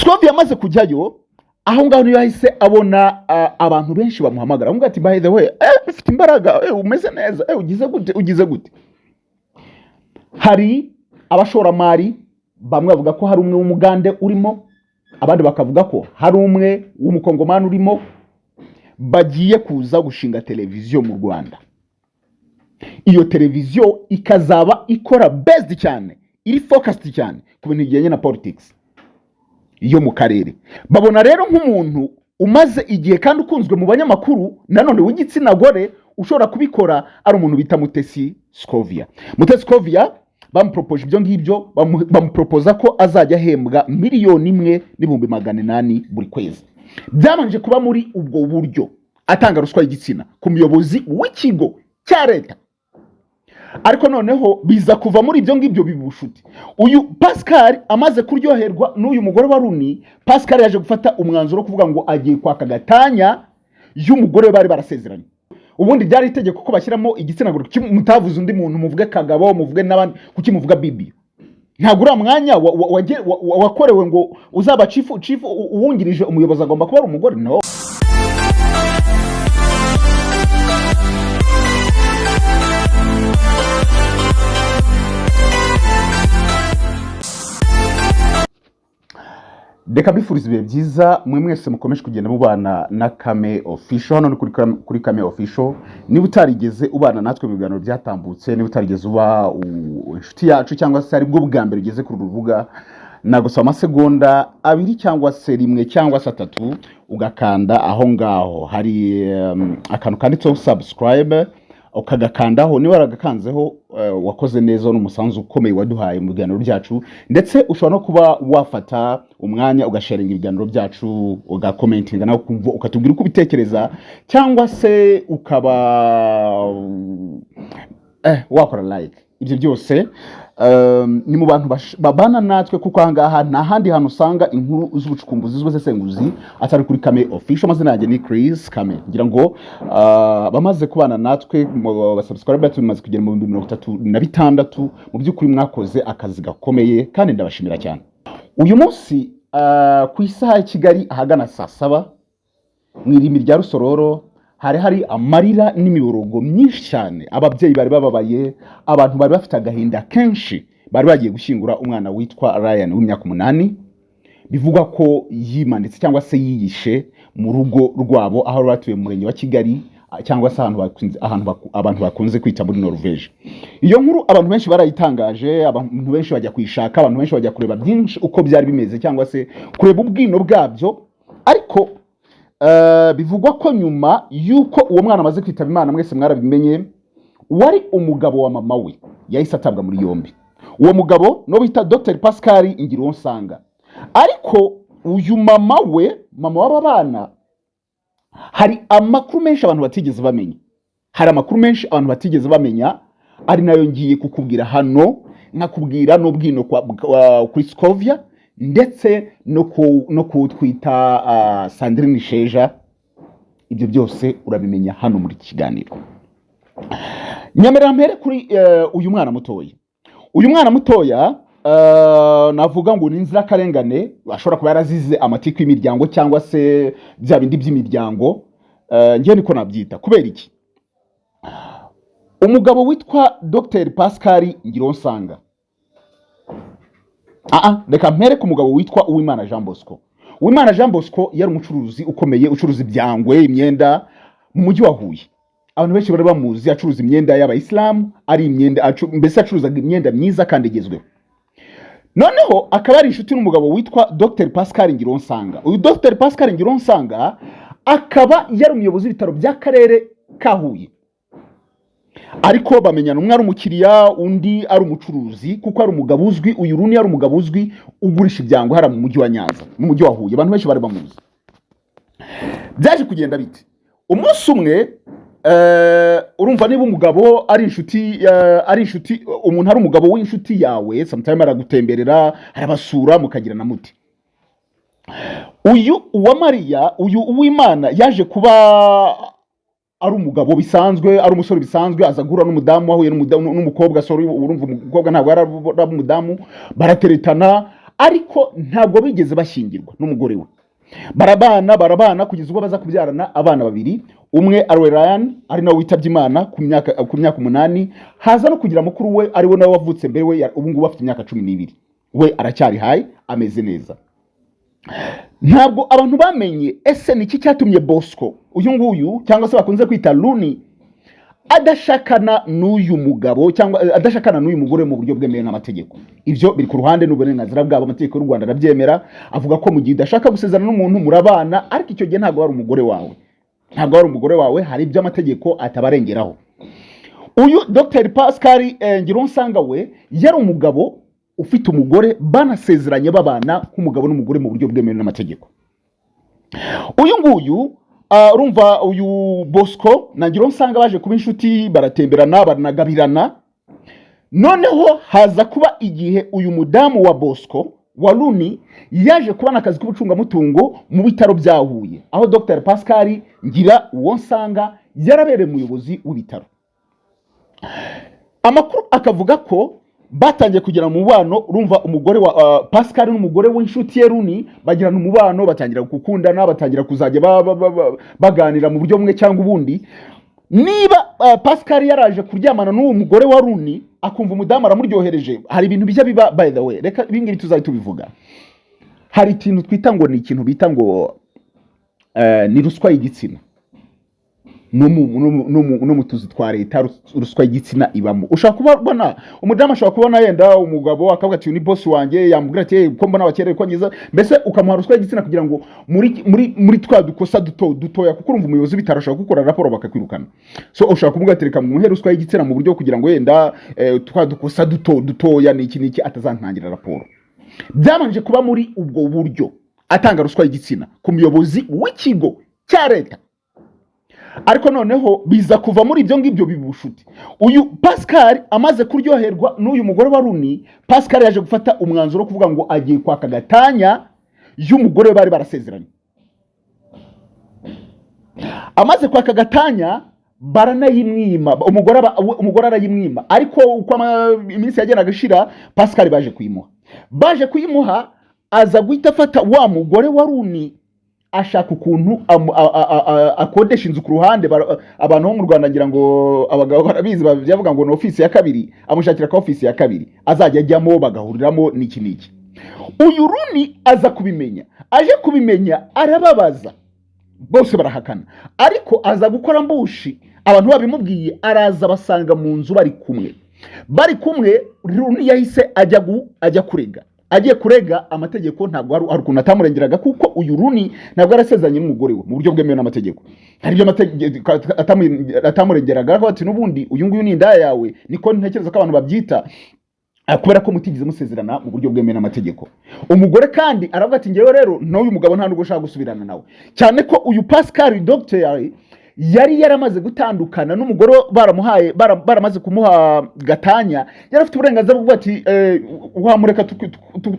Scovia yamaze kujyayo aho ngaho niyo yahise abona abantu benshi bamuhamagara avuga ati by the way ufite imbaraga umeze neza ugize gute hari abashoramari bamwe bavuga ko hari umwe w'umugande urimo, abandi bakavuga ko hari umwe w'umukongomani urimo, bagiye kuza gushinga televiziyo mu Rwanda. Iyo televiziyo ikazaba ikora based cyane, iri focused cyane ku bintu bijyanye na politics yo mu karere. Babona rero nk'umuntu umaze igihe kandi ukunzwe mu banyamakuru nanone w'igitsina gore ushobora kubikora ari umuntu bita Mutesi Scovia. Mutesi Scovia bamupropoje ibyo ngibyo, bamupropoza ko azajya ahembwa $1,800,000 buri kwezi. Byamanje kuba muri ubwo buryo atanga ruswa y'igitsina ku muyobozi w'ikigo cya leta. Ariko noneho biza kuva muri ibyo ngibyo bibushuti. Uyu Pascal amaze kuryoherwa n'uyu mugore wa Runi, Pascal yaje gufata umwanzuro kuvuga ngo agiye kwaka gatanya y'umugore bari barasezeranye. Ubundi byari itegeko ko bashyiramo igitsina gore, mutavuze undi muntu muvuge Kagabo, muvuge n'abandi, kuki muvuga Bibi. Ntabwo uri mwanya wakorewe ngo uzaba chief uwungirije umuyobozi agomba kuba ari umugore. No. Deka bifuriza ibihe byiza mwe mwese mukomeje kugenda mubana na Kame Official. Hano kuri Kame Official, niba utarigeze ubana natwe mu biganiro byatambutse, niba utarigeze uba inshuti yacu cyangwa se ari bwo bwa mbere ugeze kuri rubuga, nagusaba amasegonda 2 cyangwa se 1 cyangwa se 3 ugakanda aho ngaho hari akantu kanditseho subscribe, ukagakandaho. Niba waragakanzeho wakoze neza n'umusanzu ukomeye waduhaye mu biganiro byacu, ndetse ushobora no kuba wafata umwanya ugasharinga ibiganiro byacu, ugakomentinga nawe kumva ukatubwira uko ubitekereza, cyangwa se ukaba wakora like. Ibyo byose ni mu bantu babana natwe, kuko ahangaha nta handi hantu usanga inkuru z'ubucukumbuzi z'ubusesenguzi atari kuri Kame Official. Amazina yanjye ni Chris Kame. Ngira ngo bamaze kubana natwe basubscribe tumaze kugera mu 36 mu by'ukuri mwakoze akazi gakomeye kandi ndabashimira cyane. Uyu munsi ku isaha ya Kigali ahagana saa 7 mu irimi rya Rusororo hari amarira n'imiborogo myinshi cyane. Ababyeyi bari bababaye, abantu bari bafite agahinda kenshi, bari bagiye gushyingura umwana witwa Ryan w'imyaka 8. Bivugwa ko yimanitse cyangwa se yiyishe mu rugo rwabo aho batuye mu murenge wa Kigali, cyangwa se abantu bakunze kwita muri Norvege. Iyo nkuru abantu benshi barayitangaje, abantu benshi bajya kwishaka, abantu benshi bajya kureba byinshi uko byari bimeze cyangwa se kureba ubwino bwabyo. Ariko bivugwa ko nyuma yuko uwo mwana amaze kwitaba Imana, mwese mwarabimenye, wari umugabo wa mama we yahise atabwa muri yombi. Uwo mugabo no bita Dr Pascal Ngironsanga. Ariko uyu mama w'aba bana, hari amakuru menshi abantu batigeze bamenya, ari nayo ngiye kukubwira hano, nkakubwira n'ubwino kuri Scovia, ndetse no kutwita Sandrine Sheja. Ibyo byose urabimenya hano muri kiganiro. Nyamera mpere kuri uyu mwana mutoya. Navuga ngo ni inzirakarengane, ashobora kuba yarazize amatiku y'imiryango cyangwa se bya bindi by'imiryango. Ngiye niko nabyita. Kubera iki? Umugabo witwa Dr Pascal Ngironsanga, reka mpere ku mugabo witwa Uwimana Jean Bosco. Uwimana Jean Bosco yari umucuruzi ukomeye, ucuruza ibyangwe, imyenda mu mujyi wa Huye. Abantu benshi bari bamuzi acuruza imyenda y'abayisilamu, ari imyenda mbese acuruza imyenda myiza kandi igezweho. Noneho akaba ari inshuti n'umugabo witwa Dr Pascal Ngironsanga. Uyu Dr Pascal Ngironsanga akaba yari umuyobozi w'ibitaro by'akarere ka Huye. Ariko bamenyana, umwe ari umukiriya, undi ari umucuruzi, kuko ari umugabo uzwi. Uyu Runi ari umugabo uzwi ugurisha ibyango hara mu mujyi wa Nyanza, mu mujyi wa Huye. Abantu benshi bari bamuzi. Byaje kugenda bite? Umunsi umwe urumva niba umugabo ari inshuti, umuntu ari umugabo w'inshuti yawe, sometimes aragutemberera, arabasura, mukagira na muti. Uyu uwa Maria, uyu Uwimana yaje kuba ari umugabo bisanzwe, ari umusore bisanzwe, azagura n'umudamu, ahuye n'umukobwa. Sorry, urumva umukobwa ntabwo ari umudamu. Barateretana, ariko ntabwo bigeze bashyingirwa n'umugore we. Barabana kugeza ubwo baza kubyarana abana babiri, umwe ari Ryan ari nawe witabye Imana ku myaka 8, haza no kugira mukuru we ari we nawe wavutse mbere we, ubu ngubu afite imyaka 12, we aracyari hayi ameze neza. Ntabwo abantu bamenye ese niki cyatumye Bosco uyu nguyu cyangwa se bakunze kwita Rooney adashakana n'uyu mugabo cyangwa adashakana n'uyu mugore mu buryo bwemewe n'amategeko. Ivyo biri ku ruhande n'uburenganzira bwabo, amategeko y'u Rwanda arabyemera, avuga ko mu gihe udashaka gusezerana n'umuntu murabana, ariko icyo gihe ntabwo ari umugore wawe, hari ibyo amategeko atabarengeraho. Uyu Dr Pascal Ngironsanga we yari umugabo ufite umugore, banasezeranye babana nk'umugabo n'umugore mu buryo bwemewe n'amategeko. Uyu nguyu urumva uyu Bosco na Ngironsanga baje kuba inshuti, baratemberana baranagabirana. Noneho haza kuba igihe uyu mudamu wa Bosco wa Rooney yaje kubana akazi k'ubucungamutungo mu bitaro bya Huye, aho Dr Pascal Ngironsanga yarabereye umuyobozi w'ibitaro. Amakuru akavuga ko batangiye kugira mu mubano, urumva umugore wa Pascal n'umugore w'inshuti ye Rooney bagirana umubano, batangira gukundana, batangira kuzajya baganira mu buryo bumwe cyangwa ubundi. Niba Pascal yaraje kuryamana n'uwo mugore wa Rooney akumva umudamu aramuryohereje, hari ibintu bijya biba, by the way, reka ibingibi tuzahita tubivuga. Hari ikintu twita ngo ni ikintu bita ngo ni ruswa y'igitsina. No mu tuzi twa leta ruswa y'igitsina ibamo. Ushaka kubona umudamu ashaka kubona yenda umugabo akavuga ati ni boss wanjye, yamubwira ati ko mbona abakereye ko ngiza, mbese ukamuha ruswa y'igitsina kugira ngo muri twa dukosa dutoya, kuko urumva umuyobozi bitarashaka gukora raporo bakakwirukana. So ushaka kuvuga ati reka muhe ruswa y'igitsina mu buryo kugira ngo yenda twa dukosa dutoya niki atazantangira raporo. Byamanje kuba muri ubwo buryo atanga ruswa y'igitsina ku muyobozi w'ikigo cya leta. Ariko noneho biza kuva muri ibyo ngibyo bibushuti. Uyu Pascal amaze kuryoherwa n'uyu mugore wa Rooney, Pascal yaje gufata umwanzuro kuvuga ngo agiye kwaka gatanya y'umugore bari barasezeranye. Amaze kwaka gatanya baranayimwima, umugore arayimwima, ariko uko iminsi yagendaga ishira Pascal baje kuyimuha aza guhita afata wa mugore wa Rooney ashaka ukuntu akodesha inzu ku ruhande. Abantu bo mu Rwanda ngira ngo abagabo barabizi, bavuga ngo no office ya kabiri, amushakira ka office ya kabiri azajya ajyamo bagahuriramo niki. Uyu Rooney aza kubimenya, aje kubimenya arababaza, bose barahakana, ariko aza gukora mbushi. Abantu babimubwiye araza basanga mu nzu bari kumwe. Rooney yahise ajya kurega. Agiye kurega, amategeko ntabwo ari ukuntu atamurengeraga, kuko uyu Rooney ntabwo arasezeranye n'umugore we mu buryo bwemewe n'amategeko. Hari ibyo amategeko atamurengeraga, ko ati n'ubundi uyu nguyu ni indaya yawe, niko ntekereza ko abantu babyita, kubera ko mutigeze musezerana mu buryo bwemewe n'amategeko. Umugore kandi aravuga ati ngewe rero n'uyu mugabo nta nubwo ushaka gusubirana nawe, cyane ko uyu Pascal Dr yari yaramaze gutandukana n'umugore baramaze kumuha gatanya, yari afite uburenganzira bwo ati wamureka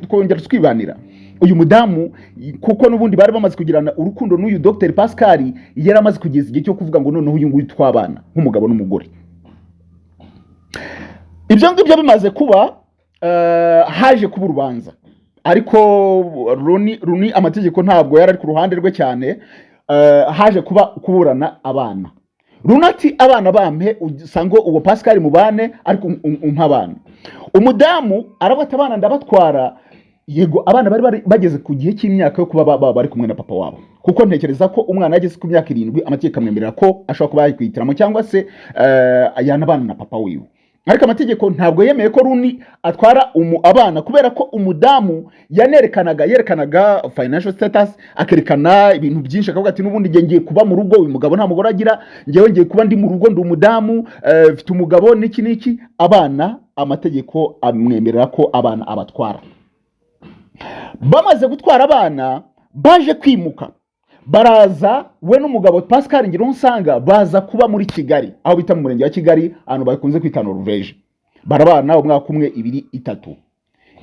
tukongera twibanira. Uyu mudamu kuko n'ubundi bari bamaze kugirana urukundo n'uyu Dr Pascal, yari amaze kugeza igihe cyo kuvuga ngo noneho uyu nguyu twabana nk'umugabo n'umugore. Ibyo ngibyo bimaze kuba, haje kuba urubanza, ariko Rooney amategeko ntabwo yari ari ku ruhande rwe cyane. Haje kuburana abana. Rooney ati abana bampe usango uwo Pascal mubane, ariko abana. Umudamu aravuga ati abana ndabatwara. Yego, abana bari bageze ku gihe cy'imyaka yo kuba bari kumwe na papa wabo, kuko ntekereza ko umwana yageze ku myaka 7 amategeko amwemerera ko ashobora kuba yakwihitiramo cyangwa se yanabana na papa wiwe. Ariko amategeko ntabwo yemeye ko Rooney atwara abana, kubera ko umudamu yerekanaga financial status, akerekana ibintu byinshi, akavuga ati n'ubundi ngiye kuba mu rugo, uyu mugabo nta mugore agira, ngewe ngiye kuba ndi mu rugo, ndi umudamu, mfite umugabo niki. Abana amategeko amwemerera ko abana abatwara. Bamaze gutwara abana, baje kwimuka, baraza we n'umugabo Pascal Ngironsanga baza kuba muri Kigali, aho bita mu murenge wa Kigali, ahantu bakunze kwita Norvege. Barabana umwaka umwe 2 3.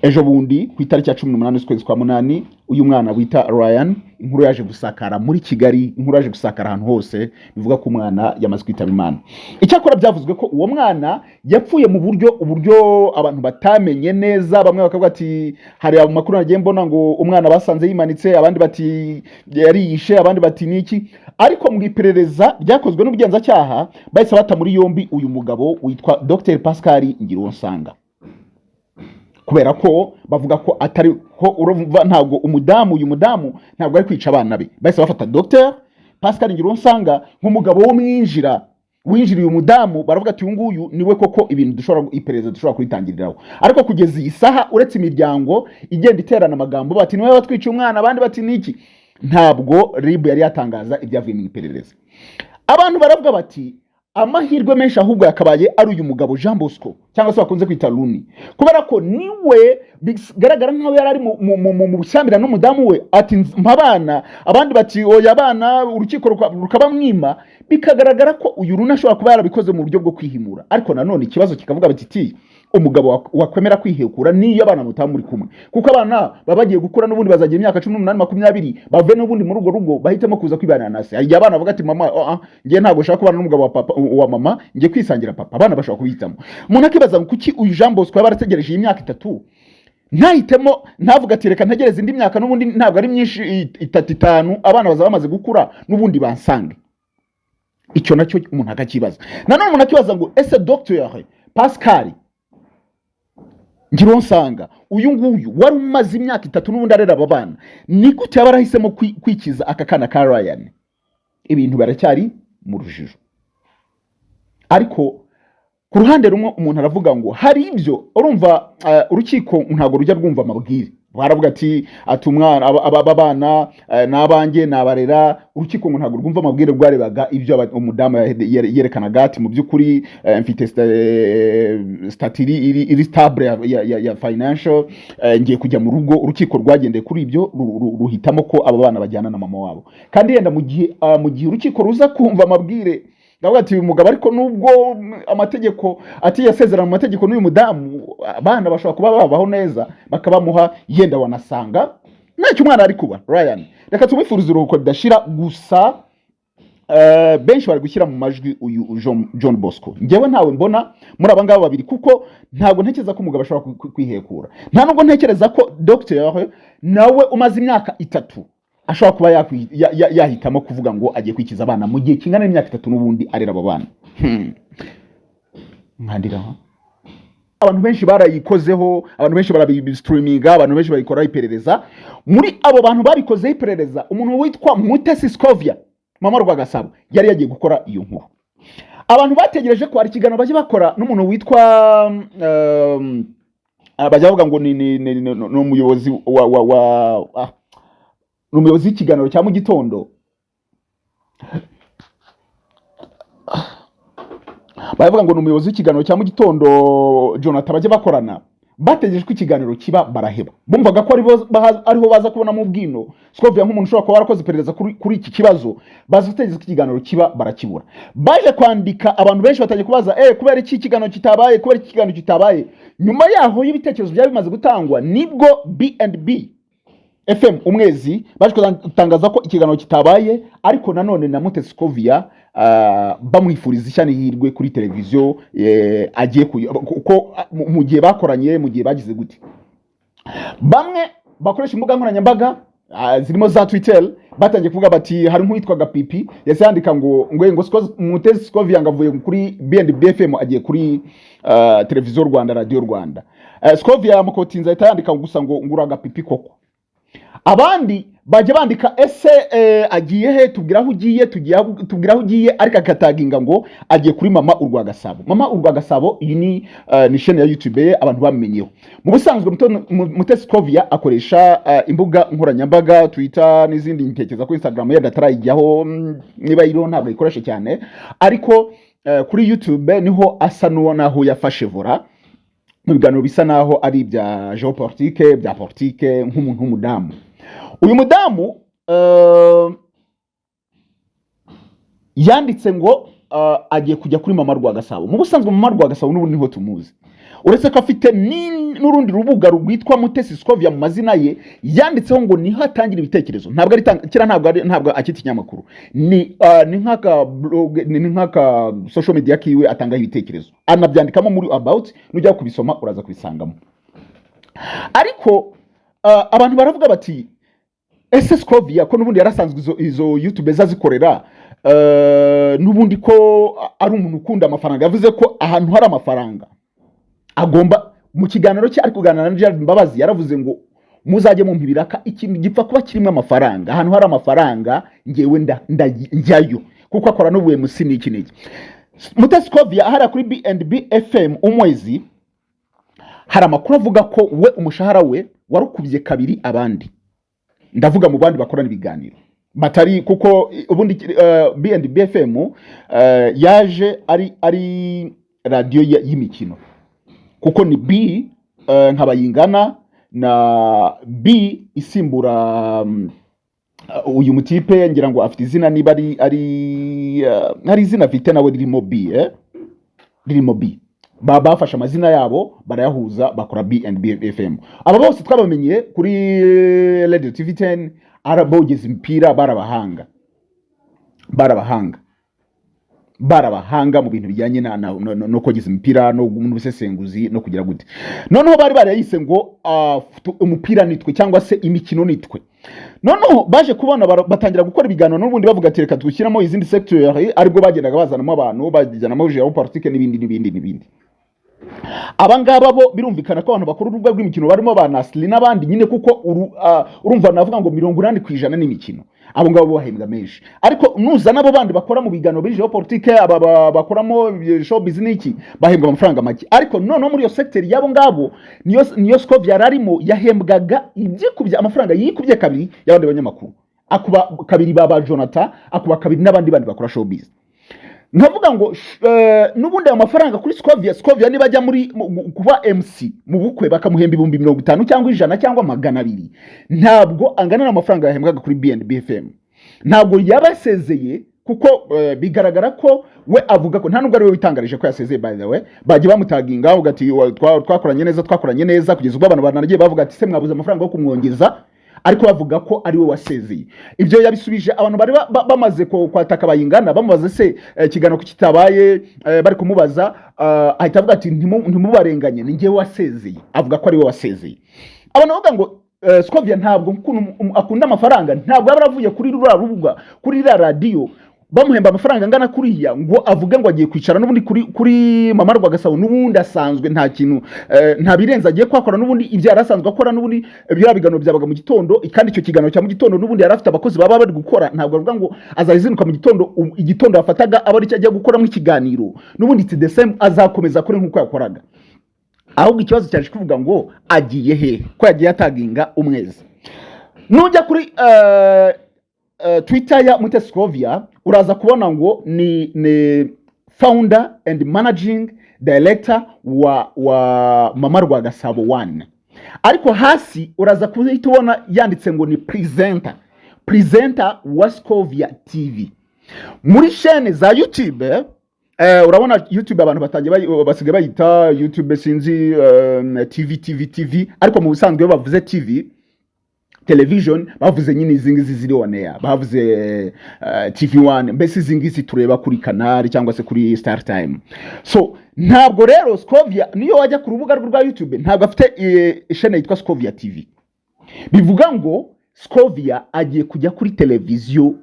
ejo bundi ku itariki ya 18 z'ukwezi kwa munani uyu mwana wita Ryan inkuru yaje gusakara muri Kigali, inkuru yaje gusakara ahantu hose bivuga ko umwana yamaze kwitaba Imana. Icyakora byavuzwe ko uwo mwana yapfuye mu uburyo abantu batamenye neza. Bamwe bakavuga ati hari amakuru nagiye mbona ngo umwana basanze yimanitse, abandi bati yariyishe, abandi bati niki, ariko mu iperereza ryakozwe n'ubugenzacyaha bahise bata muri yombi uyu mugabo witwa Dr Pascal Ngironsanga, kubera ko bavuga ko atari ko urumva ntabwo uyu mudamu ntabwo ari kwica abana be. Bahise bafata Dr Pascal Ngironsanga nk'umugabo wo winjiriye umudamu, baravuga ati uyu nguyu niwe koko ibintu iperereza dushobora kuritangiriraho. Ariko kugeza iyi saha uretse imiryango igenda iterana amagambo bati niwe watwiciye umwana, abandi bati niki, ntabwo RIB yari yatangaza ibyavuye mu iperereza. Abantu baravuga bati amahirwe menshi ahubwo yakabaye ari uyu mugabo Jean Bosco cyangwa se bakunze kwita Luni, kubera ko niwe bigaragara nkaho yari ari mu busambira n'umudamu we ati mpabana, abandi bati oya abana urukiko rukabamwima, bikagaragara ko uyu Luni ashobora kuba yarabikoze mu buryo bwo kwihimura. Ariko nanone ikibazo kikavuga bati umugabo wakwemera kwihekura niyo abana mutaha muri kumwe, kuko abana babagiye gukura n'ubundi bazagira imyaka 18 20 bave n'ubundi muri urwo rugo bahitemo kuza kwibana na se. Hari abana bavuga ati mama ngiye ntago nshaka kubana n'umugabo wa papa wa mama, ngiye kwisangira papa. Abana bashobora kubihitamo. Umuntu akibaza ngo kuki uyu Jean Bosco yabarategereje imyaka 3 ntahitemo, ntavuga ati reka ntegereze indi myaka n'ubundi ntabwo ari myinshi 3-5 abana baza bamaze gukura n'ubundi bansange. Icyo nacyo umuntu akakibaza. Nanone umuntu akibaza ngo ese Dr Pascal Ngironsanga uyu nguyu wari umaze imyaka 3 n'ubundi arera aba bana, ni gute yabarahisemo kwikiza aka kana ka Ryan? Ibintu baracyari mu rujijo. Ariko ku ruhande rumwe umuntu aravuga ngo hari ibyo urumva urukiko ntago rujya rwumva amabwire. Baravuga ati umwana aba bana nabange nabarera, urukiko ngo ntago rwumva amabwire rwarebaga ibyo umudamu yerekanaga ati mu byukuri mfite statiri iri stable ya financial, ngiye kujya mu rugo. Urukiko rwagendeye kuri ibyo ruhitamo ko aba bana bajyana na mama wabo. Kandi yenda mu gihe urukiko ruza kumva amabwire ndavuga ati uyu mugabo ariko nubwo amategeko ati yasezerana mu mategeko n'uyu mudamu abana bashobora kuba babaho neza bakabamuha, yenda wanasanga ntacyo umwana ari kuba Ryan. Reka tumwifurize uruhuko ridashira. Gusa benshi bari gushyira mu majwi uyu John Bosco. Ngewe ntawe mbona muri aba ngabo babiri, kuko ntabwo ntekereza ko umugabo ashobora kwihekura. Nta nubwo ntekereza ko Dr nawe umaze imyaka 3 ashobora kuba yahitamo kuvuga ngo agiye kwikiza abana mu gihe kingana n'imyaka 3 n'ubundi arera abo bana. Nkandiraho abantu benshi barayikozeho, abantu benshi barabistreaminga, abantu benshi bayikora iperereza. Muri abo bantu babikozeho iperereza umuntu witwa Mutesi Scovia mama Rwagasabo yari yagiye gukora iyo nkuru. Abantu bategereje ko ari kiganiro baje bakora n'umuntu witwa bajya bavuga ngo ni umuyobozi n'umuyobozi w'ikiganiro cya mu gitondo, bavuga ngo n'umuyobozi w'ikiganiro cya mu gitondo Jonathan bajye bakorana. Bategereje ko ikiganiro kiba baraheba, bumvaga ko ariho baza kubona mu bwino Scovia nk'umuntu ushobora kuba warakoze iperereza kuri iki kibazo. Bazategereza ko ikiganiro kiba barakibura. Baje kwandika abantu benshi batangiye kubaza kubera iki ikiganiro kitabaye, kubera iki ikiganiro kitabaye. Nyuma yaho y'ibitekerezo byari bimaze gutangwa nibwo B&B FM umwezi baje kutangaza ko ikiganiro kitabaye, ariko nanone na Mutesi Scovia bamwifuriza ishyani hirwe kuri televiziyo agiye kuko mu gihe bakoranye, mu gihe bagize gute. Bamwe bakoresha imbuga nkoranyambaga zirimo za Twitter batangiye kuvuga bati hari nk'uwitwaga Pipi yase yandika ngo Mutesi Scovia ngavuye kuri B&B FM agiye kuri televiziyo Rwanda, radio Rwanda. Scovia yamukotinza yandika gusa ngo nguraga Pipi koko. Abandi bajye bandika ese agiye he, tubwiraho ugiye, ariko akataginga ngo agiye kuri mama Urwagasabo. Mama Urwagasabo iyi ni chaîne ya YouTube abantu bamenyeho. Mu busanzwe Mutesi Scovia akoresha imbuga nkoranyambaga Twitter n'izindi ntekereza ko Instagram yenda atarayijyaho, niba iriho ntabwo ikoresha cyane, ariko kuri YouTube niho asa naho yafashe vora mu biganiro bisa naho ari ibya geopolitique, bya politique nk'umuntu w'umudamu. Uyu mudamu yanditse ngo agiye kujya kuri mama Rwagasabo. Mu busanzwe mama Rwagasabo n'ubu niho tumuzi. uretse ko afite n'urundi rubuga rwitwa Mutesi Scovia mu mazina ye yanditseho ngo niho atangira ibitekerezo. Ntabwo ari kira, ntabwo akita ikinyamakuru, ni nk'aka blog, ni nk'aka social media kiwe atangaho ibitekerezo, anabyandikamo muri about, nujya kubisoma uraza kubisangamo. Ariko abantu baravuga bati ese Scovia ko nubundi yarasanzwe izo YouTube zazikorera, nubundi ko ari umuntu ukunda amafaranga, yavuze ko ahantu hari amafaranga agomba, mu kiganiro cye ari kuganira na Gerard Mbabazi yaravuze ngo muzajye mu mpibiraka ikintu gipfa kuba kirimo amafaranga, ahantu hari amafaranga ngewe njyayo, kuko akora n'ubuye musini ikinege. Mutesi Scovia ahara kuri B&B FM umwezi, hari amakuru avuga ko we umushahara we warukubye kabiri abandi, ndavuga mu bandi bakorana ibiganiro batari, kuko ubundi B&B FM yaje ari radio y'imikino, kuko ni B nkabayingana na B isimbura uyu mutipe, ngira ngo afite izina niba ari izina afite nawe ririmo B, bafashe amazina yabo barayahuza bakora B&B FM. Aba bose twabamenye kuri Radio TV 10, arabogeza impira, barabahanga mu bintu bijyanye no kogeza impira no n'ubusesenguzi no kugira gute. Noneho bari barayise ngo umupira nitwe cyangwa se imikino nitwe. Noneho baje kubona batangira gukora ibiganiro n'ubundi bavuga ati reka dushyiramo izindi secteur, aribwo bagendaga bazanamo abantu bajyanamo geopolitique n'ibindi. Abangaba bo birumvikana ko abantu bakuru urubwa rw'imikino barimo ba Nasli n'abandi nyine, kuko urumva navuga ngo 80% n'imikino, abo ngabo bahembwa menshi. Ariko nuza nabo bandi bakora mu biganiro biri geopolitique, aba bakoramo show business bahembwa amafaranga make. Ariko none muri yo sector yabo ngabo niyo Scovia yararimo yahembwaga ibyikubye amafaranga yikubye kabiri y'abandi banyamakuru, akuba kabiri baba Jonathan, akuba kabiri n'abandi bakora show business. Nkavuga ngo nubundi ayo mafaranga kuri Scovia niba ajya muri kuba MC mu bukwe bakamuhemba 50 cyangwa 100 cyangwa 200, ntabwo angana n'amafaranga yahembwaga kuri B&B FM. Ntabwo yabasezeye, kuko bigaragara ko we avuga ko nta nubwo ari we witangarije ko yasezeye. By the way, bagiye bamutaginga ugati twakoranye neza kugeza ubwo abantu banagiye bavuga ati se mwabuze amafaranga yo kumwongeza, ariko bavuga ko ari we wasezeye. Ibyo yabisubije abantu bari bamaze kwataka bayingana, bamubaza se kigano ko kitabaye, bari kumubaza ahita avuga ati ntimubarenganye, ni ngewe wasezeye. Avuga ko ari we wasezeye. Abantu bavuga ngo Scovia ntabwo akunda amafaranga, ntabwo yaravuye kuri rura rubuga, kuri radio bamuhemba amafaranga ngana kuriya ngo avuge ngo agiye kwicara n'ubundi kuri Mama Rwagasabo, n'ubundi asanzwe nta kintu nta birenza agiye kwakora, n'ubundi ibyo yarasanzwe akora, n'ubundi bya bigano byabaga mu gitondo, kandi icyo kigano cya mu gitondo n'ubundi yarafite abakozi baba bari gukora. Ntabwo avuga ngo azayizinuka mu igitondo afataga aba ari cyo ajya gukora mu kiganiro, n'ubundi it's the same azakomeza kuri nkuko yakoraga. Ahubwo ikibazo cyaje kuvuga ngo agiye he, ko yagiye ataginga umwezi. Nujya kuri Twitter ya Mutesi Scovia uraza kubona ngo ni founder and managing director wa Mama Rwagasabo 1, ariko hasi uraza kuhita ubona yanditse ngo ni presenter wa Scovia TV. Muri chaîne za YouTube urabona YouTube abantu basigaye bayita YouTube sinzi TV, ariko mu busanzwe bavuze TV television bavuze nyine izingizi ziri on air, bavuze TV1, mbese izingizi tureba kuri Canal cyangwa se kuri Star Time. So ntabwo rero Scovia niyo wajya ku rubuga rwa YouTube ntabwo afite chaîne yitwa Scovia TV. Bivuga ngo Scovia agiye kujya kuri televiziyo,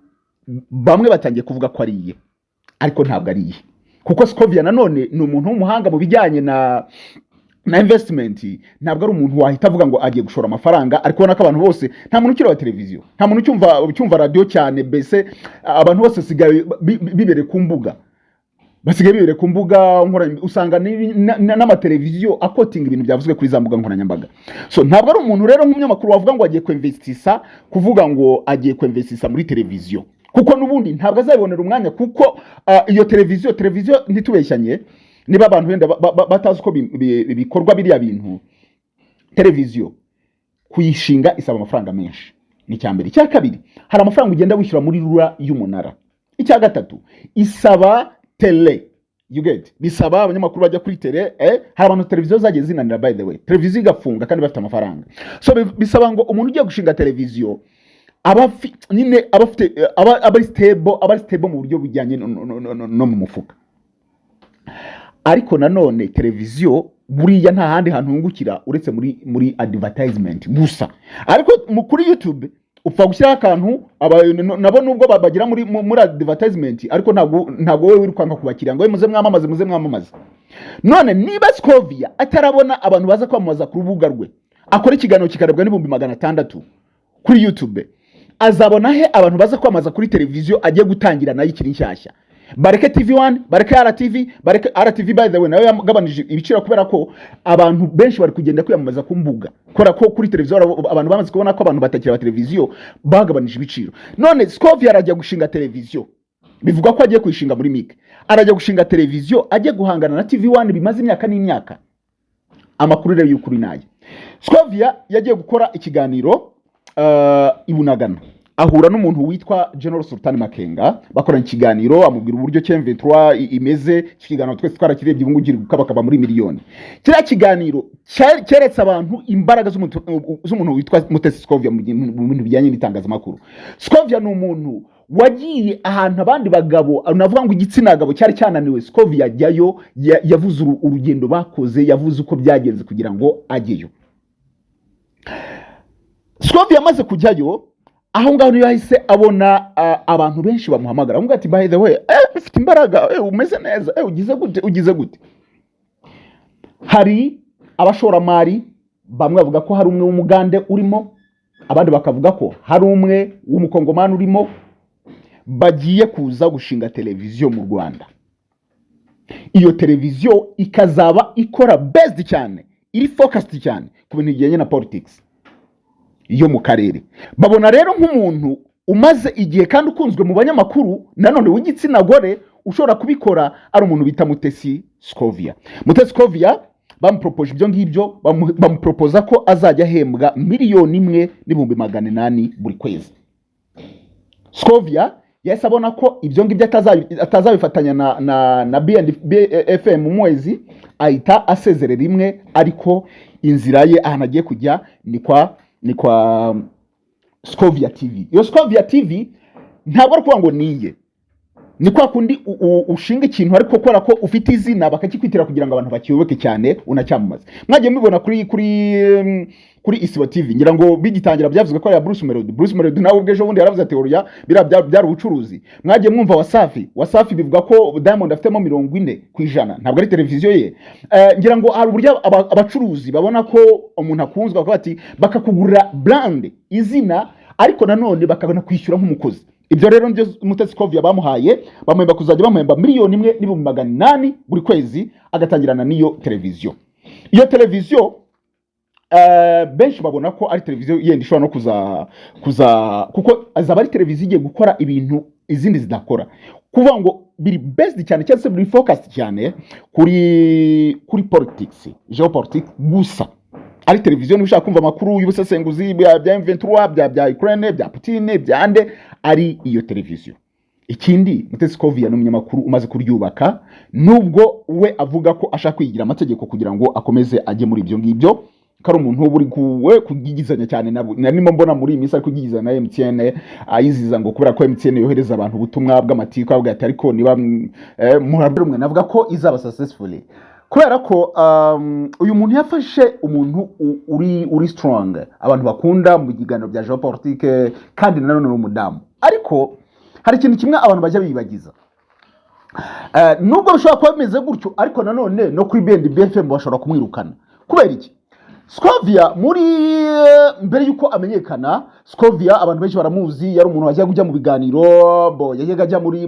bamwe batangiye kuvuga ko ari iye, ariko ntabwo ari iye, kuko Scovia nanone ni umuntu w'umuhanga mu bijyanye na investment. Ntabwo ari umuntu wahita avuga ngo agiye gushora amafaranga, ariko ubona ko abantu bose, nta muntu ukira wa televiziyo, nta muntu ucyumva radio cyane, mbese abantu bose sigaye bibere ku mbuga, basigaye bibere ku mbuga usanga n'amateleviziyo akotinga ibintu byavuzwe kuri za mbuga nkoranyambaga. So ntabwo ari umuntu rero nk'umunyamakuru wavuga ngo agiye kwinvestisa, kuvuga ngo agiye kwinvestisa muri televiziyo, kuko nubundi ntabwo azabonera umwanya, kuko iyo televiziyo ntitubeshyanye, niba abantu wenda batazi ko bikorwa biriya bintu, televiziyo kuyishinga isaba amafaranga menshi, ni cyambere. Icya kabiri, hari amafaranga ugenda wishyura muri rura y'umunara. Icya gatatu, isaba tele you get, bisaba abanyamakuru bajya kuri tele, hari abantu televiziyo zagiye zinanira, by the way, televiziyo igafunga kandi bafite amafaranga. So bisaba ngo umuntu ugiye gushinga televiziyo nyine aba stable mu buryo bujyanye no mu mufuka. Ariko nanone televiziyo buriya nta handi hantu hungukira uretse muri advertisement gusa. Ariko kuri YouTube upfa gushyira akantu nabo nubwo bagira muri advertisement, ariko ntabwo wowe wirukanka kubakira ngo muze mwamamaze. None niba Scovia atarabona abantu baza kwamamaza ku rubuga rwe, akora ikiganiro kikarebwa n'ibihumbi 600 kuri YouTube, azabona he abantu baza kwamamaza kuri televiziyo agiye gutangira nayo ikiri nshyashya? Bareke TV1, bareke RTV, by the way nayo yagabanije ibiciro kubera ko abantu benshi bari kugenda kwiyamamaza ku mbuga, kubera ko kuri televiziyo abantu bamaze kubona ko abantu batakira televiziyo bagabanije ibiciro. None Scovia arajya gushinga televiziyo, bivuga ko agiye kuyishinga muri MIC, arajya gushinga televiziyo agiye guhangana na TV1 bimaze imyaka n'imyaka. Amakuru rero y'ukuri nayo, Scovia yagiye gukora ikiganiro ibunagana, ahura n'umuntu witwa General Sultan Makenga, bakorana ikiganiro, amubwira uburyo M23 imeze. Ikiganiro twese twarakirebye, ubu ngugiri gukabakaba muri miliyoni. Kiriya kiganiro keretse abantu imbaraga z'umuntu witwa Mutesi Scovia mu bintu bijyanye n'itangazamakuru. Scovia ni umuntu wagiye ahantu abandi bagabo, navuga ngo igitsina gabo cyari cyananiwe, Scovia ajyayo, yavuze urugendo bakoze, yavuze uko byagenze kugira ngo ajyeyo. Scovia amaze kujyayo, aho ngaho niyo yahise abona abantu benshi bamuhamagara, avuga ati by the way, ufite imbaraga, umeze neza, ugize gute. Hari abashoramari bamwe bavuga ko hari umwe w'umugande urimo, abandi bakavuga ko hari umwe w'umukongomani urimo, bagiye kuza gushinga televiziyo mu Rwanda. Iyo televiziyo ikazaba ikora based cyane, iri focused cyane ku bintu bijyanye na politics yo mu karere. Babona rero nk'umuntu umaze igihe kandi ukunzwe mu banyamakuru, nanone w'igitsina gore, ushobora kubikora, ari umuntu bita Mutesi Scovia. Mutesi Scovia bamupropoje ibyo ngibyo, bamupropoza ko azajya ahembwa 1,800,000 buri kwezi. Scovia yahise abona ko ibyo ngibyo atazabifatanya na BFM mu mwezi, ahita asezerera rimwe. Ariko inzira ye ahantu agiye kujya ni kwa Scovia TV. Iyo Scovia TV ntabwo ari kuvuga ngo niye, ni kwa kundi ushinga ikintu ariko ukora ko ufite izina bakakikwitira kugira ngo abantu bakiyoboke cyane unacyamamaze. Mwagiye mubibona kuri Isibo TV, ngira ngo bigitangira byavuzwe ko ya Bruce Melody nawe ubwejo bundi yaravuze ati oya byari ubucuruzi. Mwagiye mwumva Wasafi bivuga ko Diamond afitemo 40% ntabwo ari televiziyo ye. Ngira ngo hari uburyo abacuruzi babona ko umuntu akunzwe bakaba ati bakakugurira brand izina, ariko nanone bakabona kwishyura nk'umukozi. Ibyo rero ndio Mutesi Scovia bamuhaye, bamuhemba kuzajya bamuhemba 1,800,000 buri kwezi, agatangirana n'iyo televiziyo. Iyo televiziyo benshi babona ko ari televiziyo yenda ishobora no kuza kuko azaba ari televiziyo igiye gukora ibintu izindi zidakora, kuvuga ngo biri based cyane cyangwa se biri focused cyane kuri politics, geopolitics gusa. Ari televiziyo nibishaka kumva amakuru y'ubusesenguzi bya M23, bya Ukraine, bya Putin, bya ande, ari iyo televiziyo. Ikindi, Mutesi Scovia ni umunyamakuru umaze kuryubaka, nubwo we avuga ko ashaka kwigira amategeko kugira ngo akomeze ajye muri ibyo ngibyo, kari umuntu wo buri kugigizanya cyane nabo. Narimo mbona muri iyi minsi ari kugigizana na MTN, ayiziza ngo kubera ko MTN yohereza abantu ubutumwa bw'amatiko, avuga ati ariko niba murabirumwe, navuga ko izaba successfully, kubera ko uyu muntu yafashe umuntu uri strong, abantu bakunda mu biganiro bya geopolitique, kandi nanone n'umudamu. Ariko hari ikintu kimwe abantu bajya bibagiza, nubwo bishobora kuba bimeze gutyo, ariko nanone no kuri BFM bashobora kumwirukana. Kubera iki? Scovia muri mbere yuko amenyekana, Scovia abantu benshi baramuzi, yari umuntu wajya kujya mu biganiro, yajyaga ajya muri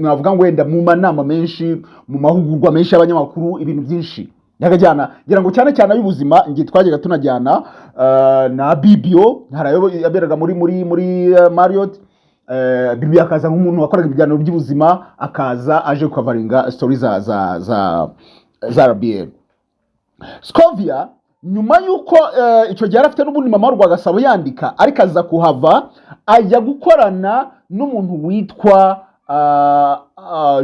navuga ngo wenda mu manama menshi, mu mahugurwa menshi y'abanyamakuru, ibintu byinshi yakajyana. Ngira ngo cyane cyane y'ubuzima, ngiye twajyaga tunajyana na BBO, harayo yaberaga muri Marriott. Bibi akaza nk'umuntu wakoraga ibiganiro by'ubuzima, akaza aje kuveringa stories za RBA. Scovia nyuma yuko icyo gihe arafite n'ubundi mama Rwagasabo yandika, ariko aza kuhava ajya gukorana n'umuntu witwa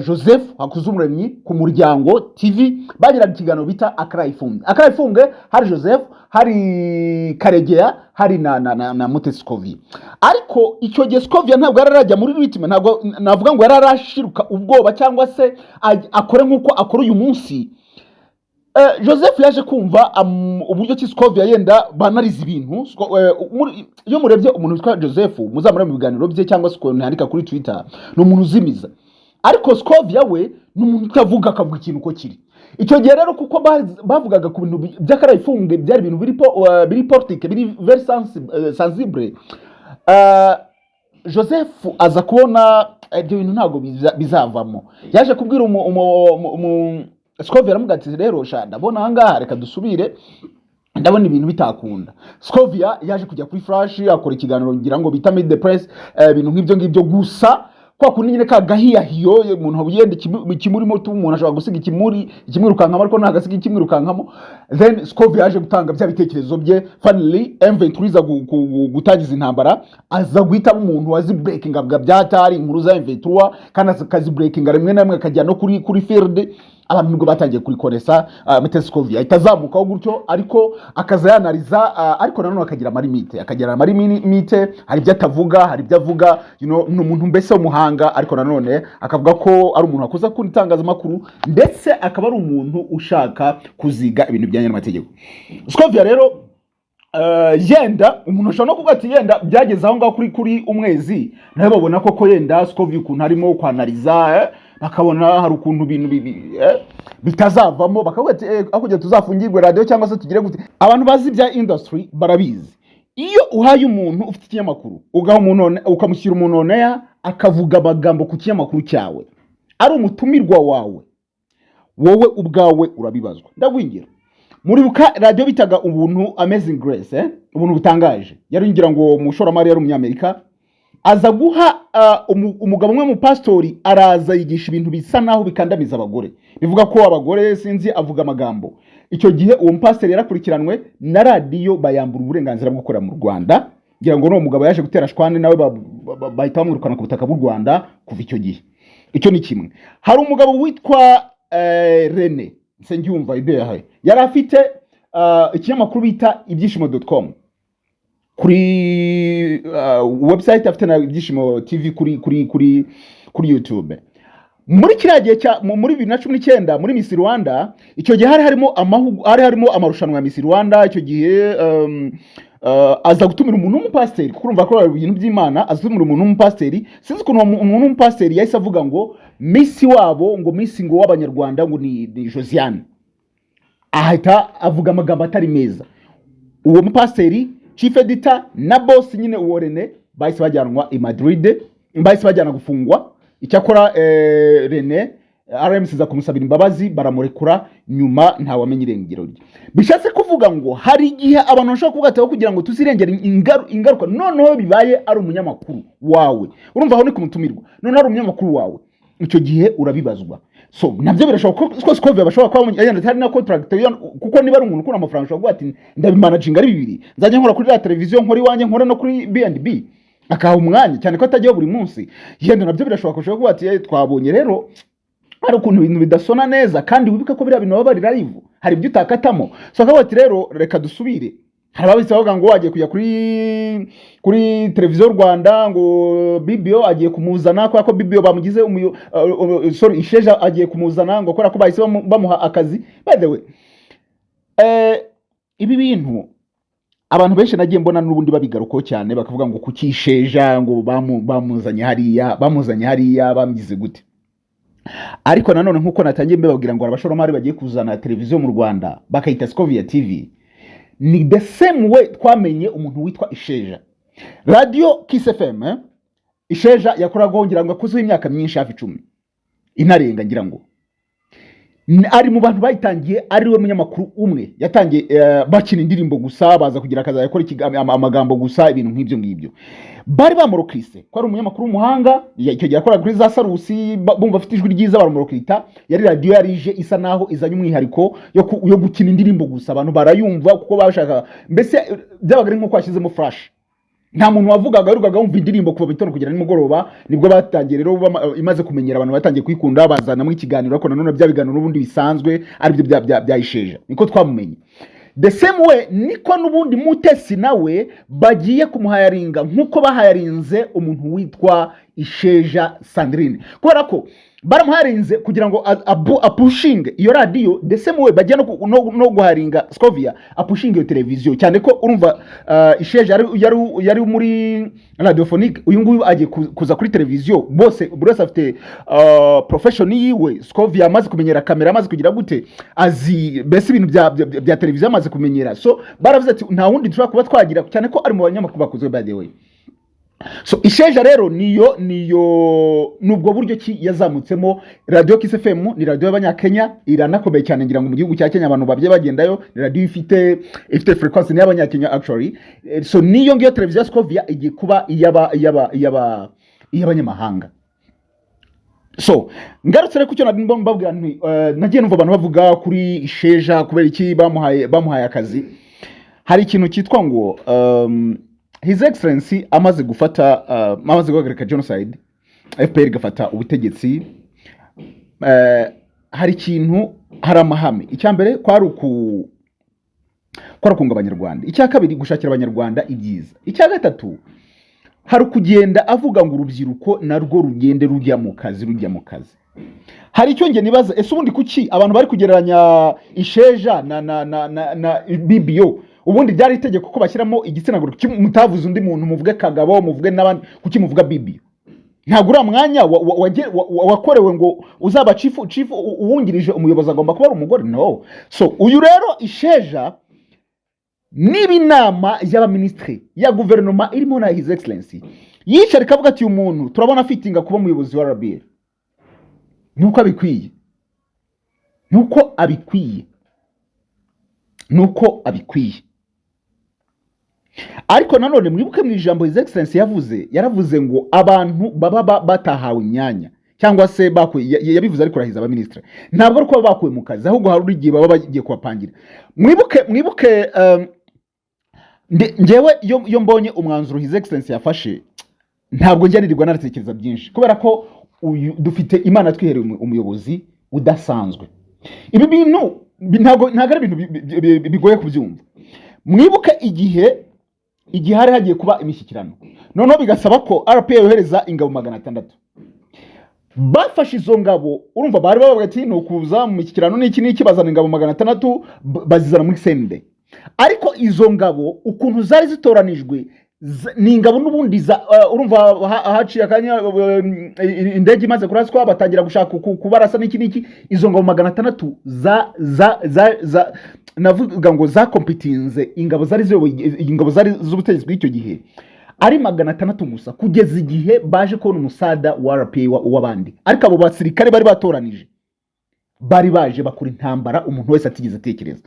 Joseph Hakuzumuremyi ku Muryango TV bagiraga ikiganiro bita Akarayifunge hari Joseph hari Karegeya hari na Mutesi Scovia. Ariko icyo gihe Scovia ntabwo yararajya muri ritme, ntabwo navuga ngo yararashiruka ubwoba cyangwa se akore nkuko akora uyu munsi. Joseph yaje kumva uburyo ki Scovia yenda banariza ibintu. Iyo murebye umuntu witwa Joseph muzamura mu biganiro bye cyangwa se ukuntu yandika kuri Twitter, ni umuntu uzimiza. Ariko Scovia we ni umuntu utavuga akavuga ikintu uko kiri. Icyo gihe rero kuko bavugaga ku bintu by'Akarayifunge byari ibintu biri politique, biri very sensible, Joseph aza kubona ibyo bintu ntago bizavamo. Yaje kubwira Scovia aramuga ati rero sha ndabona ahangaha reka dusubire, ndabona ibintu bitakunda. Scovia yaje kujya kuri Flash akora ikiganiro ngira ngo bita Meet the Press, ibintu nk'ibyo gusa kwa kundi nyine kagahiyahiyo umuntu habuyende kimurimo umuntu ashobora gusiga ikimwirukankamo ariko ntagasiga ikimwirukankamo. Then Scovia yaje gutanga bya bitekerezo bye. Finally M23 gutangiza intambara, aza guhita umuntu wazi breaking bwa byatari inkuru za M23 kandi akazi breaking rimwe na rimwe akajya no kuri field. Abantu nubwo batangiye kurikoresa Mutesi Scovia itazamukaho gutyo, ariko akaza yanariza, ariko nanone akagira amarimite, hari ibyo atavuga, hari ibyo avuga, ni umuntu mbese w'umuhanga, ariko nanone akavuga ko ari umuntu wakoze ku itangazamakuru ndetse akaba ari umuntu ushaka kuziga ibintu bijyanye n'amategeko. Scovia rero yenda umuntu ashobora no kuvuga ati yenda byageze aho ngaho kuri umwezi nawe babona koko yenda Scovia ukuntu harimo kwanariza, bakabona hari ukuntu ibintu bitazavamo, bakavuga ati akujya tuzafungirwe radio cyangwa se tugire gute. Abantu bazi bya industry barabizi, iyo uhaye umuntu ufite ikinyamakuru ugaha umuntu ukamushyira umuntu oneya akavuga amagambo ku kinyamakuru cyawe ari umutumirwa wawe, wowe ubwawe urabibazwa. Ndagwingira muri buka radio bitaga ubuntu Amazing Grace, ubuntu butangaje, yari ngira ngo mushoramari yari umunyamerika, aza guha umugabo umwe mu pastori araza yigisha ibintu bisa naho bikandamiza abagore, bivuga ko abagore sinzi avuga amagambo. Icyo gihe uwo pastori yarakurikiranwe na radio bayambura uburenganzira bwo gukora mu Rwanda, ngira ngo no mugabo yaje gutera shwane nawe bahita bamwirukana ku butaka bw'u Rwanda kuva icyo gihe. Icyo ni kimwe. Hari umugabo witwa Rene Nsengiyumva Ideyahaye, yari afite ikinyamakuru bita ibyishimo.com kuri website, afite na Ibyishimo TV kuri YouTube. Muri kiragiye muri 2019 muri Miss Rwanda, icyo gihe hari harimo amarushanwa ya Miss Rwanda. Icyo gihe aza gutumira umuntu w'umupasiteri, kuko urumva ko ibintu by'Imana, azatumira umuntu w'umupasiteri. Sinzi ukuntu umuntu w'umupasiteri yahise avuga ngo Miss wabo, ngo Miss ngo w'Abanyarwanda ngo ni Josiane, ahita avuga amagambo atari meza. Uwo mupasiteri chief editor na boss nyine uwo Rene bahise bajyanwa i Madrid, bahise bajyana gufungwa. Icyakora Rene RMC za kumusabira imbabazi baramurekura, nyuma nta wamenye irengero rye. Bishatse kuvuga ngo hari igihe abantu bashaka kuvuga kugira ngo tuzirengere ingaruka, noneho bibaye ari umunyamakuru wawe, urumva aho ni kumutumirwa, none ari umunyamakuru wawe, icyo gihe urabibazwa. So nabyo birashoboka ko Scovia bashobora kuba yenda hari na contract, kuko niba ari umuntu ukora amafaranga ashobora kuvuga ati ndabimanaging ari bibiri, nzajya nkora kuri televiziyo, nkora iwanjye, nkora no kuri B&B, akaha umwanya cyane ko atajya buri munsi. Yenda nabyo birashoboka kuvuga ati twabonye rero hari ukuntu ibintu bidasona neza, kandi wibuka ko biriya bintu baba bari live, hari ibyo utakatamo. So akavuga ati rero reka dusubire. Hari ababitse bavuga ngo wagiye kujya kuri televiziyo Rwanda, ngo BBO agiye kumuzana ko BBO bamugize Isheja agiye kumuzana ngo kora ko bahise bamuha akazi. By the way, ibi bintu abantu benshi nagiye mbona n'ubundi babigaruko cyane, bakavuga ngo kuki Isheja ngo bamuzanye hariya bamugize gute. Ariko nanone nkuko natangiye mbabwira ngo abashoromari bagiye kuzana televiziyo mu Rwanda bakayita Scovia TV, ni the same way twamenye umuntu witwa Isheja. Radio Kiss FM, Isheja yakoraga ngira ngo akuze imyaka myinshi hafi 10 inarenga, ngira ngo ari mu bantu bayitangiye, ari we munyamakuru umwe yatangiye bakina indirimbo gusa, baza kugira akaza yakora amagambo gusa, ibintu nk'ibyo ngibyo. Bari bamurokrise ko ari umunyamakuru w'umuhanga, icyo gihe yakoraga kuri za Sarusi, bumva afite ijwi ryiza, baramurokita. Yari radio yarije isa naho izanye umwihariko yo gukina indirimbo gusa, abantu barayumva kuko bashaka, mbese byabaga ari nko kwashyizemo flash, nta muntu wavugaga yarugaga wumva indirimbo kuva bitondo kugera nimugoroba. Nibwo batangiye rero imaze kumenyera abantu batangiye kwikunda bazana muri kiganiro, ariko nanone bya biganiro n'ubundi bisanzwe ari byo bya Isheja, niko twamumenye. The same way niko n'ubundi Mutesi nawe bagiye kumuhayaringa nkuko bahayarinze umuntu witwa Isheja Sandrine, kubera ko baramuharinze kugira ngo apushinge iyo radio. The same way bagiye no guharinga Scovia apushinge iyo televiziyo, cyane ko urumva Isheja yari muri radiophonique, uyu nguyu agiye kuza kuri televiziyo. Bose buri afite profession yiwe. Scovia amaze kumenyera kamera, amaze kugira gute, azi bese ibintu bya televiziyo amaze kumenyera. So baravuze ati nta wundi dushobora kuba twagira, cyane ko ari mu banyamakuru bakozwe by the way. So Isheja rero niyo nubwo buryo ki yazamutsemo. Radio Kiss FM ni radio y'abanyakenya, iranakomeye cyane ngira ngo mu gihugu cya Kenya abantu babye bagendayo. Ni radio ifite frequency y'abanyakenya actually. So niyo ngiyo televiziyo Scovia igiye kuba iy'abanyamahanga. So ngarutse rero kucyo mbabwira nti nagiye numva abantu bavuga kuri Isheja kubera iki bamuhaye akazi. Hari ikintu cyitwa ngo His Excellency amaze guhagarika genocide, FPR gafata ubutegetsi, hari ikintu, hari amahame. Icyambere kwari kunga abanyarwanda, icya kabiri gushakira abanyarwanda ibyiza, icya gatatu hari kugenda avuga ngo urubyiruko narwo rugende rujya mu kazi. Hari icyo nge nibaza, ese ubundi kuki abantu bari kugereranya Isheja na BBO? Ubundi byari itegeko ko bashyiramo igitsina gore, kuki mutavuze undi muntu, muvuge Kagabo, muvuge n'abandi, kuki muvuga BBO? Ntabwo uri mwanya wakorewe ngo uzaba chief uwungirije umuyobozi agomba kuba ari umugore? No. So uyu rero Isheja niba inama y'abaministri ya guverinoma irimo na His Excellency yicara ikavuga ati uyu muntu turabona afitinga kuba umuyobozi wa RBA, nuko abikwiye. Ariko nanone mwibuke mu ijambo His Excellency yaravuze ngo abantu baba batahawe imyanya cyangwa se yabivuze ariko rahiza abaministri, ntabwo ari ko bakuwe mu kazi, ahubwo hari urigiye baba bagiye kubapangira. Mwibuke ngewe yo mbonye umwanzuro His Excellency yafashe, ntabwo njyanirirwa naratekereza byinshi, kubera ko dufite Imana twihereye umuyobozi udasanzwe. Ibi bintu ntabwo ari ibintu bigoye kubyumva. Mwibuke igihe hari hagiye kuba imishyikirano, noneho bigasaba ko RPA yohereza ingabo 600. Bafashe izo ngabo, urumva bari bavuga ati no kuza mu mishyikirano n'iki bazana ingabo 600 bazizana muri sende. Ariko izo ngabo ukuntu zari zitoranijwe ni ingabo n'ubundi urumva haciye akanya indege imaze kuraswa batangira gushaka kubarasa n'iki izo ngabo 600 navuga ngo zakompetinze ingabo zari z'ubutegetsi bw'icyo gihe ari 600 gusa, kugeza igihe baje kubona umusada wa RPA w'abandi. Ariko abo basirikare bari batoranije bari baje bakora intambara umuntu wese atigeze atekereza.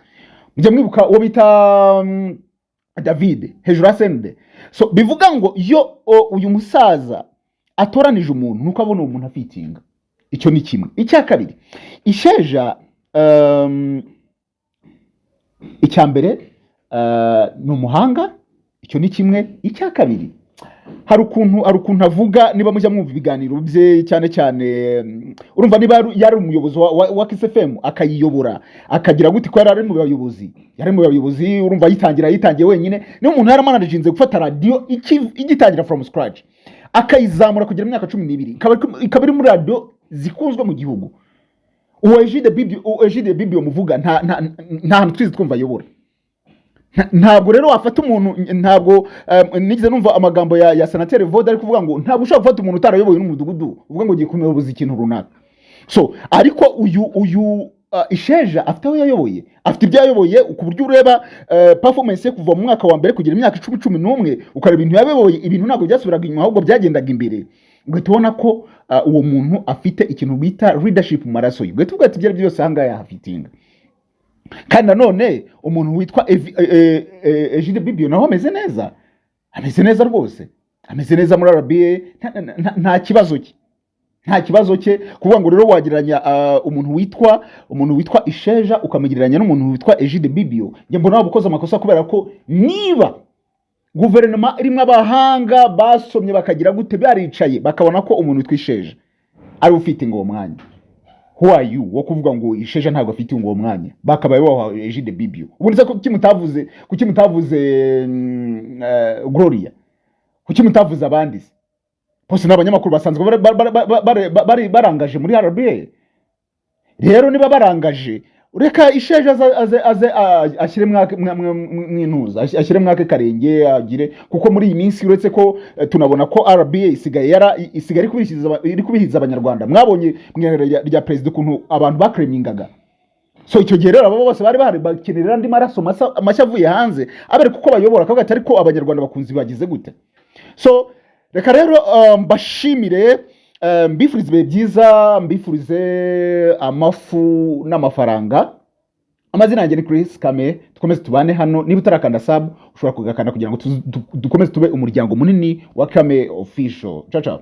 Mujye mwibuka uwo bita David hejuru asende. So bivuga ngo iyo uyu musaza atoranije umuntu nuko abona umuntu afitinga. Icyo ni kimwe. Icya kabiri, Isheja icyambere ni umuhanga, icyo ni kimwe. Icya kabiri, hari ukuntu avuga, niba mujya mwumva ibiganiro bye cyane urumva niba yari umuyobozi wa Kiss FM akayiyobora akagira gute ko yari mu bayobozi urumva yitangiye wenyine. Niyo umuntu yaramanajinze gufata radio igitangira from scratch akayizamura kugira imyaka 12 ikaba iri muri radio zikunzwe mu gihugu. Egide BBO muvuga nta hantu twize twumva ayobora. Ntabwo rero wafata umuntu, ntabwo nigize numva amagambo ya Senateri Voda ari kuvuga ngo ntabwo ushaka gufata umuntu utarayoboye n'umudugudu uvuga ngo giye kumuyoboza ikintu runaka. So ariko uyu Isheja afite aho yayoboye, afite ibyo yayoboye, ku buryo ureba performance ye kuva mu mwaka wa mbere kugera imyaka 11 ukareba ibintu yayoboye, ibintu ntabwo byasubiraga inyuma ahubwo byagendaga imbere. Ugahita ubona ko uwo muntu afite ikintu bita leadership mu maraso ye. Ugahita uvuga ati ibyo byose hanga yahafitinga. Kandi nanone umuntu witwa Egide BBO naho ameze neza rwose, ameze neza muri RBA, nta kibazo cye kuvuga ngo rero wagiranya umuntu witwa Isheja ukamugereranya n'umuntu witwa Egide BBO. Nge mbona wabukoze amakosa, kubera ko niba guverinoma irimo abahanga basomye bakagira gute baricaye bakabona ko umuntu twisheje ari ufite ngo mwanya. Who are you wo kuvuga ngo isheje ntabwo afite ngo mwanya bakabaye bawa Egide Bibio ubundi se kuki mutavuze Gloria kuki mutavuze abandi se bose n'abanyamakuru basanzwe barangaje muri RBA. Rero niba barangaje ureka isheje aze ashyire mwintuza ashyire mwake karenge agire kuko muri iyi minsi uretse ko tunabona ko RBA isigaye iri kubihiza abanyarwanda. Mwabonye rya president kuntu abantu bakremingaga. So icyo gihe rero abo bose bari bakenera andi maraso mashya avuye hanze abere kuko bayobora kavuga ati ariko abanyarwanda bakunzi bagize gute. So reka rero mbashimire mbifurize ibihe byiza, mbifurize amafu n'amafaranga. Amazina yanjye ni Chris Kame, dukomeze tubane hano. Niba utarakanda sub ushobora kugakanda kugira ngo dukomeze tube umuryango munini wa Kame Official. Ciao ciao.